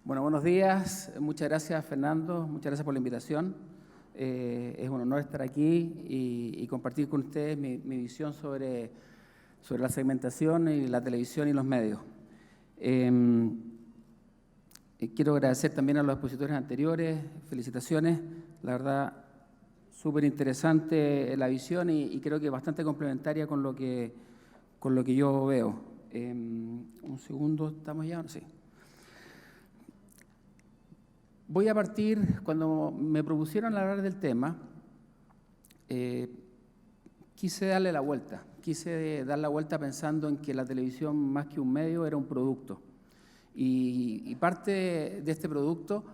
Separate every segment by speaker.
Speaker 1: Bueno, buenos días. Muchas gracias, Fernando. Muchas gracias por la invitación. Es un honor estar aquí y compartir con ustedes mi visión sobre la segmentación y la televisión y los medios. Quiero agradecer también a los expositores anteriores. Felicitaciones. La verdad, súper interesante la visión y creo que bastante complementaria con lo que yo veo. Un segundo, ¿estamos ya? Sí. Voy a partir, cuando me propusieron hablar del tema, quise darle la vuelta. Quise dar la vuelta pensando en que la televisión, más que un medio, era un producto. Y parte de este producto,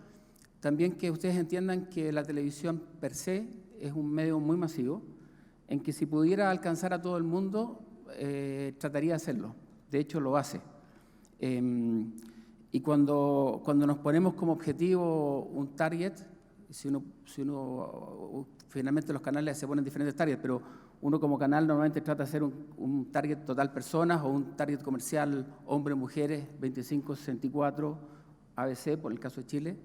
Speaker 1: también que ustedes entiendan que la televisión per se es un medio muy masivo, en que si pudiera alcanzar a todo el mundo, trataría de hacerlo. De hecho, lo hace. Y cuando nos ponemos como objetivo un target, si uno finalmente los canales se ponen diferentes targets, pero uno como canal normalmente trata de hacer un target total personas o un target comercial hombres, mujeres, 25-64, ABC, por el caso de Chile.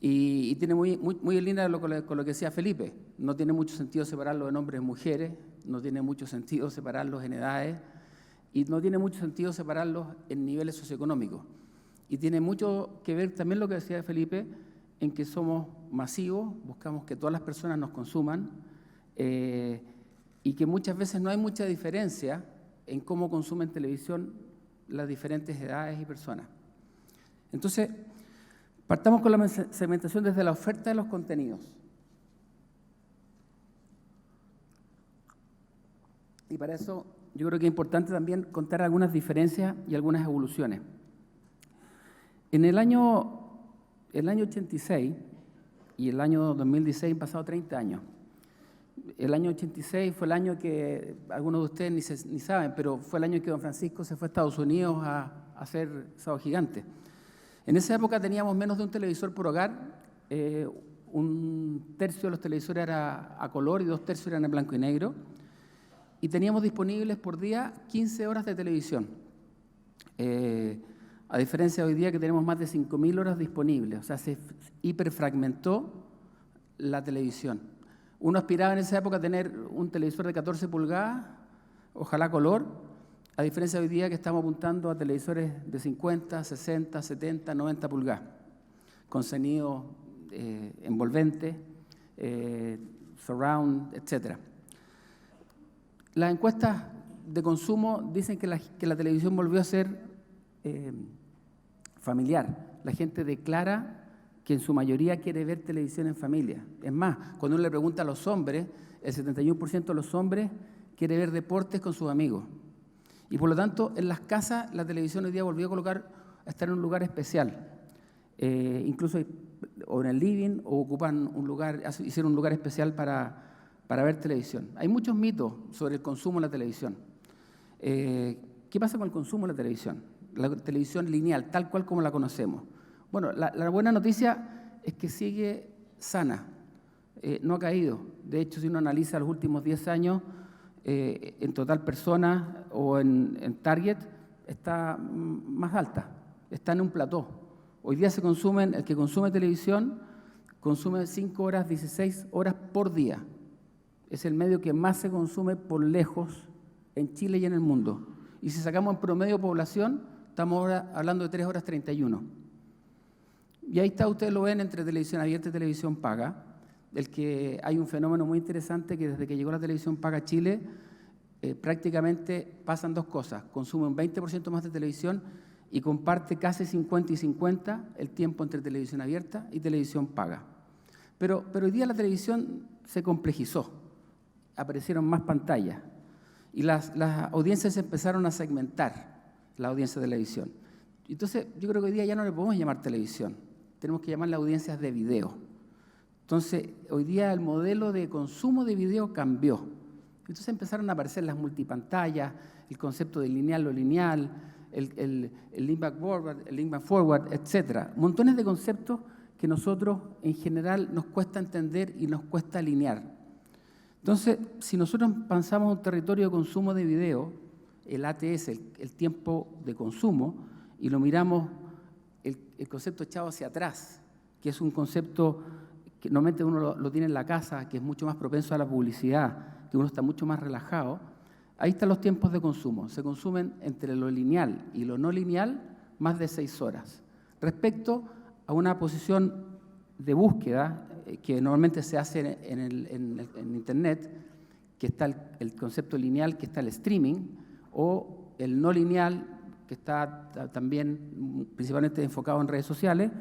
Speaker 1: Y tiene muy en línea con lo que decía Felipe. No tiene mucho sentido separarlo en hombres y mujeres, no tiene mucho sentido separarlos en edades y no tiene mucho sentido separarlos en niveles socioeconómicos. Y tiene mucho que ver también lo que decía Felipe, en que somos masivos, buscamos que todas las personas nos consuman y que muchas veces no hay mucha diferencia en cómo consumen televisión las diferentes edades y personas. Entonces, partamos con la segmentación desde la oferta de los contenidos. Y para eso yo creo que es importante también contar algunas diferencias y algunas evoluciones. En el año 86 y el año 2016 han pasado 30 años. El año 86 fue el año que algunos de ustedes ni saben, pero fue el año en que don Francisco se fue a Estados Unidos a hacer Sábado Gigante. En esa época teníamos menos de un televisor por hogar, un tercio de los televisores era a color y 2/3 eran en blanco y negro, y teníamos disponibles por día 15 horas de televisión. A diferencia de hoy día que tenemos más de 5.000 horas disponibles, o sea, se hiperfragmentó la televisión. Uno aspiraba en esa época a tener un televisor de 14 pulgadas, ojalá color, a diferencia de hoy día que estamos apuntando a televisores de 50, 60, 70, 90 pulgadas, con sonido envolvente, surround, etc. Las encuestas de consumo dicen que la televisión volvió a ser familiar. La gente declara que en su mayoría quiere ver televisión en familia. Es más, cuando uno le pregunta a los hombres, el 71% de los hombres quiere ver deportes con sus amigos. Y por lo tanto, en las casas la televisión hoy día volvió a estar en un lugar especial. Incluso o en el living o ocupan hicieron un lugar especial para ver televisión. Hay muchos mitos sobre el consumo de la televisión. ¿Qué pasa con el consumo de la televisión? La televisión lineal, tal cual como la conocemos. Bueno, la buena noticia es que sigue sana, no ha caído. De hecho, si uno analiza los últimos 10 años, en total personas o en target, está más alta, está en un plató. Hoy día el que consume televisión, consume 5 horas, 16 horas por día. Es el medio que más se consume por lejos en Chile y en el mundo. Y si sacamos en promedio población, estamos ahora hablando de 3 horas 31. Y ahí está, ustedes lo ven entre televisión abierta y televisión paga, del que hay un fenómeno muy interesante que desde que llegó la televisión paga a Chile, prácticamente pasan dos cosas. Consume un 20% más de televisión y comparte casi 50 y 50 el tiempo entre televisión abierta y televisión paga. Pero hoy día la televisión se complejizó, aparecieron más pantallas y las audiencias se empezaron a segmentar, la audiencia de televisión. Entonces, yo creo que hoy día ya no le podemos llamar televisión, tenemos que llamarle audiencias de video. Entonces, hoy día el modelo de consumo de video cambió. Entonces empezaron a aparecer las multipantallas, el concepto de lineal o lineal, el link back forward, etc. Montones de conceptos que nosotros en general nos cuesta entender y nos cuesta alinear. Entonces, si nosotros pensamos un territorio de consumo de video, el ATS, el tiempo de consumo, y lo miramos el concepto echado hacia atrás, que es un concepto que normalmente uno lo tiene en la casa, que es mucho más propenso a la publicidad, que uno está mucho más relajado. Ahí están los tiempos de consumo. Se consumen entre lo lineal y lo no lineal más de 6 horas. Respecto a una posición de búsqueda que normalmente se hace en Internet, que está el concepto lineal, que está el streaming, o el no lineal, que está también principalmente enfocado en redes sociales,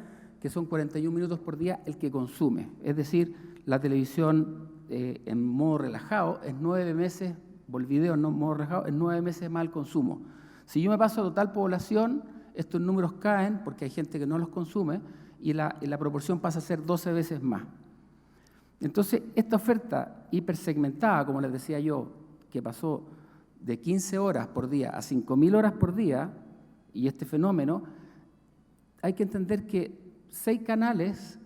Speaker 1: que son 41 minutos por día el que consume. Es decir, la televisión en modo relajado es 9 meses, o el video en modo relajado es 9 meses más el consumo. Si yo me paso a total población, estos números caen porque hay gente que no los consume y la proporción pasa a ser 12 veces más. Entonces, esta oferta hipersegmentada, como les decía yo, que pasó de 15 horas por día a 5.000 horas por día, y este fenómeno, hay que entender que 6 canales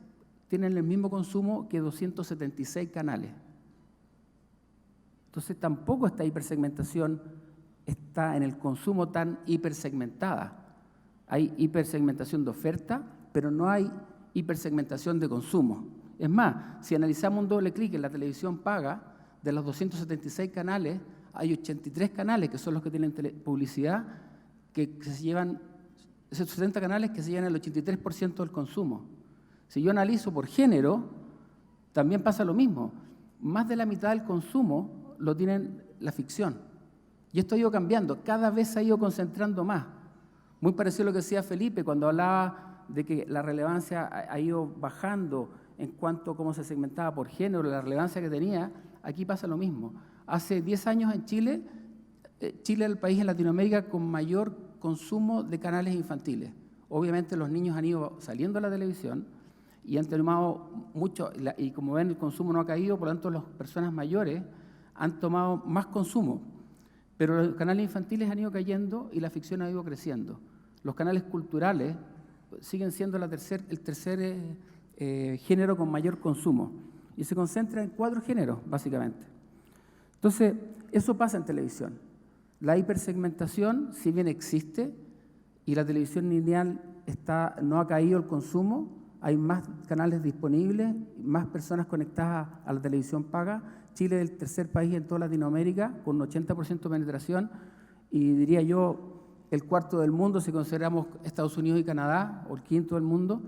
Speaker 1: tienen el mismo consumo que 276 canales. Entonces, tampoco esta hipersegmentación está en el consumo tan hipersegmentada. Hay hipersegmentación de oferta, pero no hay hipersegmentación de consumo. Es más, si analizamos un doble clic en la televisión paga, de los 276 canales, hay 83 canales que son los que tienen publicidad, que se llevan, esos 70 canales que se llevan el 83% del consumo. Si yo analizo por género, también pasa lo mismo. Más de la mitad del consumo lo tienen la ficción. Y esto ha ido cambiando, cada vez se ha ido concentrando más. Muy parecido a lo que decía Felipe cuando hablaba de que la relevancia ha ido bajando en cuanto a cómo se segmentaba por género, la relevancia que tenía. Aquí pasa lo mismo. Hace 10 años en Chile, Chile es el país en Latinoamérica con mayor consumo de canales infantiles. Obviamente los niños han ido saliendo a la televisión y han tomado mucho, y como ven el consumo no ha caído, por lo tanto las personas mayores han tomado más consumo. Pero los canales infantiles han ido cayendo y la ficción ha ido creciendo. Los canales culturales siguen siendo el tercer género con mayor consumo. Y se concentra en 4 géneros, básicamente. Entonces, eso pasa en televisión. La hipersegmentación, si bien existe, y la televisión lineal no ha caído el consumo, hay más canales disponibles, más personas conectadas a la televisión paga. Chile es el tercer país en toda Latinoamérica, con un 80% de penetración, y diría yo, el cuarto del mundo si consideramos Estados Unidos y Canadá, o el quinto del mundo,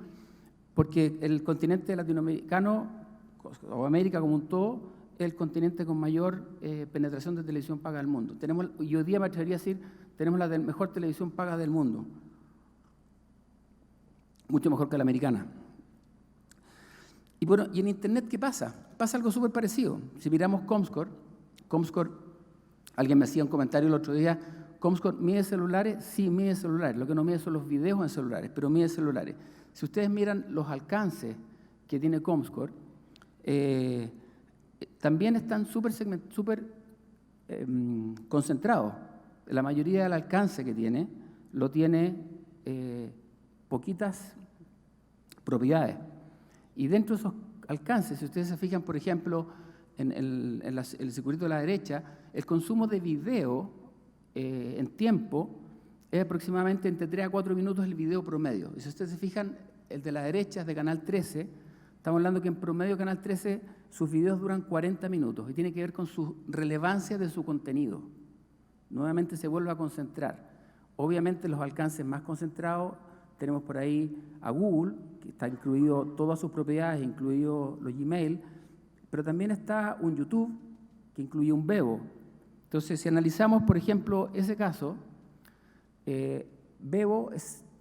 Speaker 1: porque el continente latinoamericano, o América como un todo, es el continente con mayor penetración de televisión paga del mundo. Y hoy día me atrevería a decir, tenemos la mejor televisión paga del mundo, mucho mejor que la americana. Y bueno, ¿y en Internet qué pasa? Pasa algo súper parecido. Si miramos Comscore, alguien me hacía un comentario el otro día, ¿Comscore mide celulares? Sí, mide celulares. Lo que no mide son los videos en celulares, pero mide celulares. Si ustedes miran los alcances que tiene Comscore, también están súper concentrados. La mayoría del alcance que tiene, lo tiene poquitas propiedades. Y dentro de esos alcances, si ustedes se fijan, por ejemplo, en el circulito de la derecha, el consumo de video en tiempo es aproximadamente entre 3 a 4 minutos el video promedio. Y si ustedes se fijan, el de la derecha es de Canal 13, estamos hablando que en promedio Canal 13 sus videos duran 40 minutos y tiene que ver con su relevancia de su contenido. Nuevamente se vuelve a concentrar. Obviamente los alcances más concentrados, tenemos por ahí a Google, que está incluido todas sus propiedades, incluido los Gmail, pero también está un YouTube, que incluye un Vevo. Entonces, si analizamos, por ejemplo, ese caso, Vevo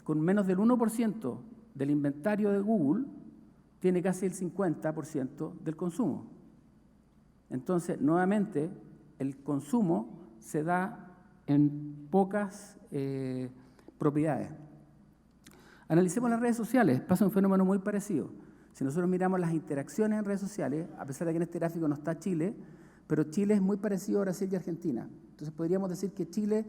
Speaker 1: con menos del 1% del inventario de Google, tiene casi el 50% del consumo. Entonces, nuevamente, el consumo se da en pocas propiedades. Analicemos las redes sociales, pasa un fenómeno muy parecido. Si nosotros miramos las interacciones en redes sociales, a pesar de que en este gráfico no está Chile, pero Chile es muy parecido a Brasil y Argentina. Entonces podríamos decir que Chile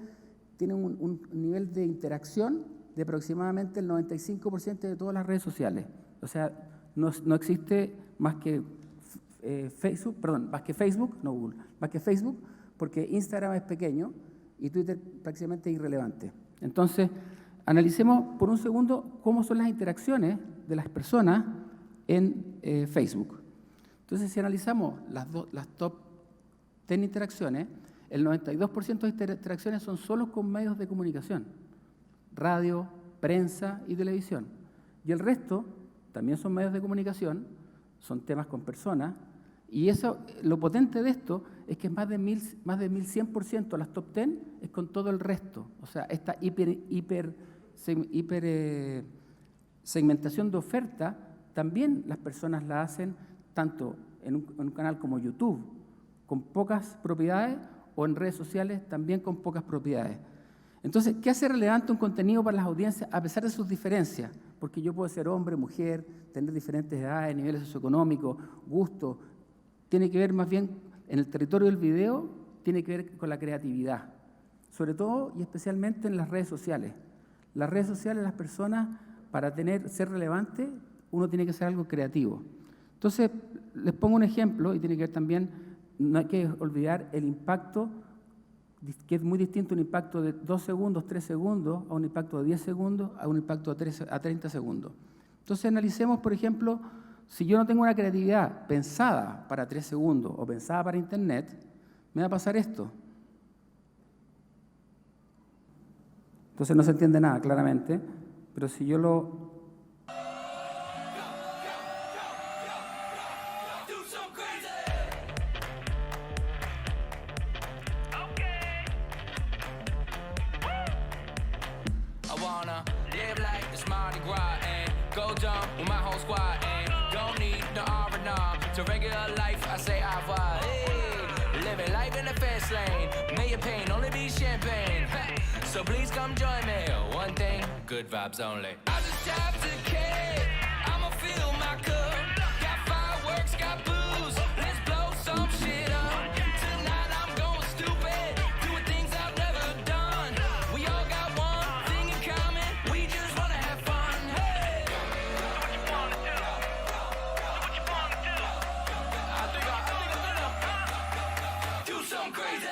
Speaker 1: tiene un nivel de interacción de aproximadamente el 95% de todas las redes sociales. O sea, no existe más que Facebook, no Google, más que Facebook, porque Instagram es pequeño y Twitter prácticamente es irrelevante. Entonces, Analicemos por un segundo cómo son las interacciones de las personas en Facebook. Entonces, si analizamos las top 10 interacciones, el 92% de interacciones son solo con medios de comunicación, radio, prensa y televisión. Y el resto también son medios de comunicación, son temas con personas, y eso, lo potente de esto es que más de 1100% las top 10 es con todo el resto. O sea, esta hiper segmentación de oferta también las personas la hacen tanto en un canal como YouTube, con pocas propiedades, o en redes sociales también con pocas propiedades. Entonces, ¿qué hace relevante un contenido para las audiencias a pesar de sus diferencias? Porque yo puedo ser hombre, mujer, tener diferentes edades, niveles socioeconómicos, gustos. Tiene que ver más bien, en el territorio del video, tiene que ver con la creatividad. Sobre todo y especialmente en las redes sociales. Las redes sociales, las personas, para ser relevante, uno tiene que ser algo creativo. Entonces, les pongo un ejemplo, y tiene que ver también, no hay que olvidar el impacto, que es muy distinto un impacto de 2 segundos, 3 segundos, a un impacto de 10 segundos, a un impacto a 30 segundos. Entonces, analicemos, por ejemplo, si yo no tengo una creatividad pensada para 3 segundos o pensada para Internet, me va a pasar esto. Entonces no se entiende nada, claramente, pero si yo lo...
Speaker 2: So please come join me. One thing, good vibes only. I just tapped a kid. I'ma fill my cup. Got fireworks, got booze. Let's blow some shit up. Tonight I'm going stupid, doing things I've never done. We all got one thing in common. We just wanna have fun. Hey. Do what you wanna do. Do what you wanna do. I think I'm gonna do something crazy.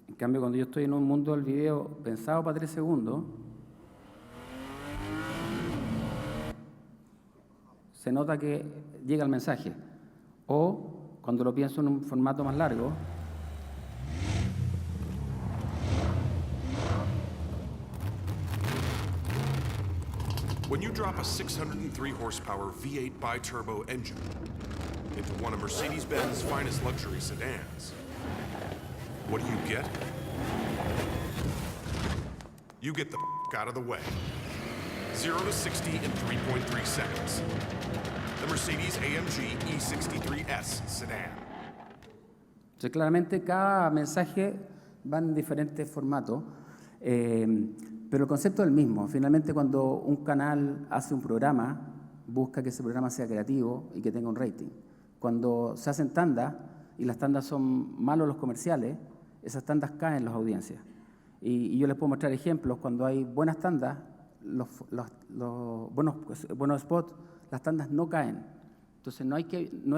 Speaker 1: En cambio, cuando yo estoy en un mundo del video pensado para 3 segundos, se nota que llega el mensaje. O cuando lo pienso en un formato más largo,
Speaker 3: when you drop a 603 horsepower V8 bi-turbo engine into one of Mercedes-Benz finest luxury sedans, what do? You get the out of the way. 0 to 60 in 3.3 seconds. The Mercedes-AMG E63S sedan.
Speaker 1: Entonces, claramente cada mensaje va en diferentes formatos, pero el concepto es el mismo. Finalmente, cuando un canal hace un programa, busca que ese programa sea creativo y que tenga un rating. Cuando se hacen tandas, y las tandas son malos los comerciales, esas tandas caen en las audiencias. Y yo les puedo mostrar ejemplos. Cuando hay buenas tandas, los buenos spots, las tandas no caen. Entonces no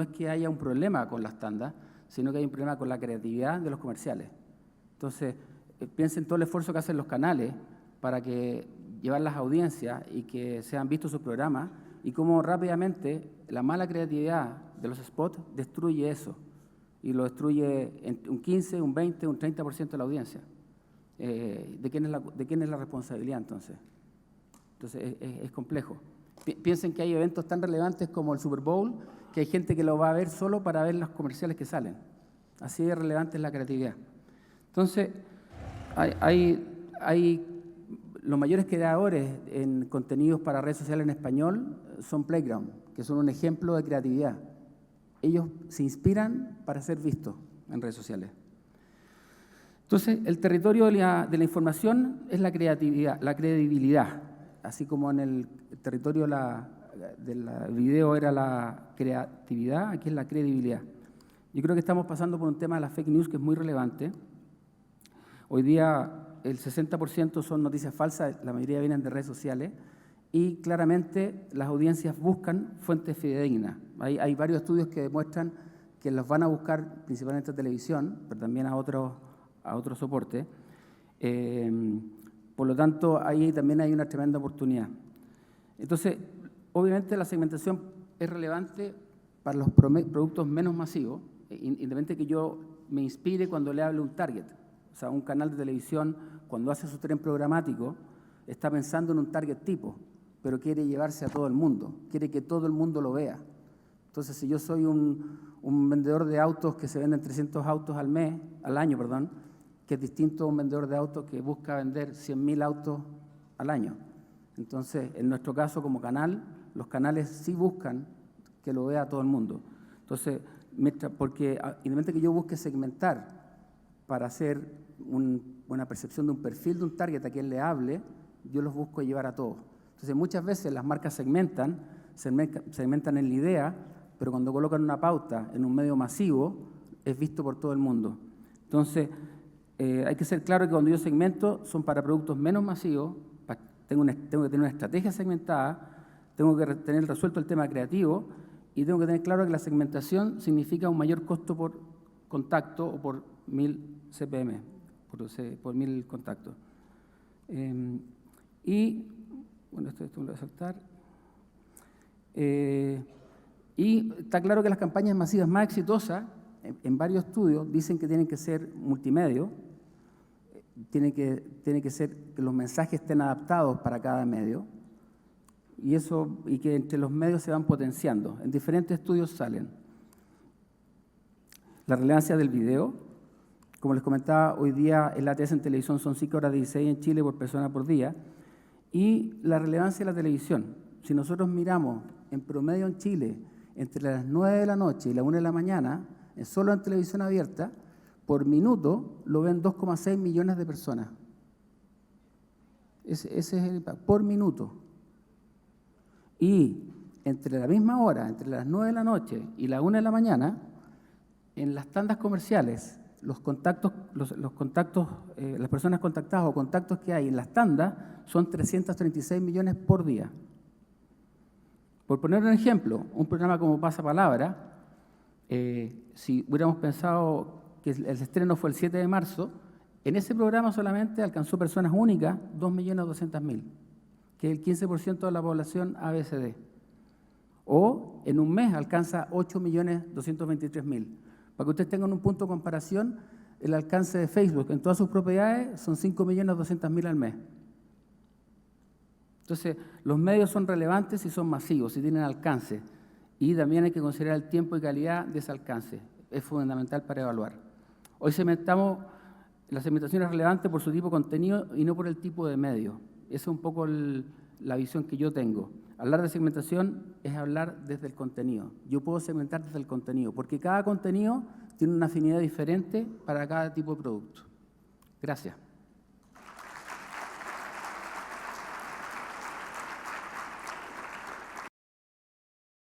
Speaker 1: es que haya un problema con las tandas, sino que hay un problema con la creatividad de los comerciales. Entonces, piensen todo el esfuerzo que hacen los canales para llevar las audiencias y que sean vistos sus programas, y cómo rápidamente la mala creatividad de los spots destruye eso, y lo destruye en un 15, un 20, un 30% de la audiencia. ¿De quién es la responsabilidad entonces? Entonces es complejo. Piensen que hay eventos tan relevantes como el Super Bowl, que hay gente que lo va a ver solo para ver los comerciales que salen. Así de relevante es la creatividad. Entonces, los mayores creadores en contenidos para redes sociales en español son Playground, que son un ejemplo de creatividad. Ellos se inspiran para ser vistos en redes sociales. Entonces, el territorio de la información es la creatividad, la credibilidad, así como en el territorio del video era la creatividad, aquí es la credibilidad. Yo creo que estamos pasando por un tema de la fake news que es muy relevante. Hoy día el 60% son noticias falsas, la mayoría vienen de redes sociales, y claramente las audiencias buscan fuentes fidedignas. Hay varios estudios que demuestran que los van a buscar principalmente a televisión, pero también a otros soportes. Por lo tanto, ahí también hay una tremenda oportunidad. Entonces, obviamente la segmentación es relevante para los productos menos masivos, independientemente que yo me inspire cuando le hable un target. O sea, un canal de televisión, cuando hace su tren programático, está pensando en un target tipo, pero quiere llevarse a todo el mundo, quiere que todo el mundo lo vea. Entonces, si yo soy un vendedor de autos que se venden 300 autos al año, que es distinto a un vendedor de autos que busca vender 100.000 autos al año. Entonces, en nuestro caso, como canal, los canales sí buscan que lo vea todo el mundo. Entonces, porque independientemente que yo busque segmentar para hacer una percepción de un perfil de un target a quien le hable, yo los busco llevar a todos. Entonces, muchas veces las marcas segmentan en la idea, pero cuando colocan una pauta en un medio masivo, es visto por todo el mundo. Entonces, hay que ser claro que cuando yo segmento son para productos menos masivos, tengo que tener una estrategia segmentada, tengo que tener resuelto el tema creativo y tengo que tener claro que la segmentación significa un mayor costo por contacto o por 1000 CPM, por 1000 contactos. Y, bueno, esto lo voy a saltar. Y está claro que las campañas masivas más exitosas, en varios estudios, dicen que tienen que ser multimedia, tiene que ser que los mensajes estén adaptados para cada medio, y que entre los medios se van potenciando. En diferentes estudios salen. La relevancia del video, como les comentaba, hoy día el ATS en televisión son 5 horas 16 en Chile por persona por día, y la relevancia de la televisión. Si nosotros miramos en promedio en Chile, entre las 9 de la noche y las 1 de la mañana, solo en televisión abierta, por minuto lo ven 2,6 millones de personas. Ese es el impacto, por minuto. Y entre la misma hora, entre las 9 de la noche y las 1 de la mañana, en las tandas comerciales, las personas contactadas o contactos que hay en las tandas son 336 millones por día. Por poner un ejemplo, un programa como Pasapalabra, si hubiéramos pensado que el estreno fue el 7 de marzo, en ese programa solamente alcanzó personas únicas 2.200.000, que es el 15% de la población ABCD. O en un mes alcanza 8.223.000. Para que ustedes tengan un punto de comparación, el alcance de Facebook en todas sus propiedades son 5.200.000 al mes. Entonces, los medios son relevantes y son masivos, si tienen alcance. Y también hay que considerar el tiempo y calidad de ese alcance. Es fundamental para evaluar. Hoy la segmentación es relevante por su tipo de contenido y no por el tipo de medio. Esa es un poco la visión que yo tengo. Hablar de segmentación es hablar desde el contenido. Yo puedo segmentar desde el contenido, porque cada contenido tiene una afinidad diferente para cada tipo de producto. Gracias.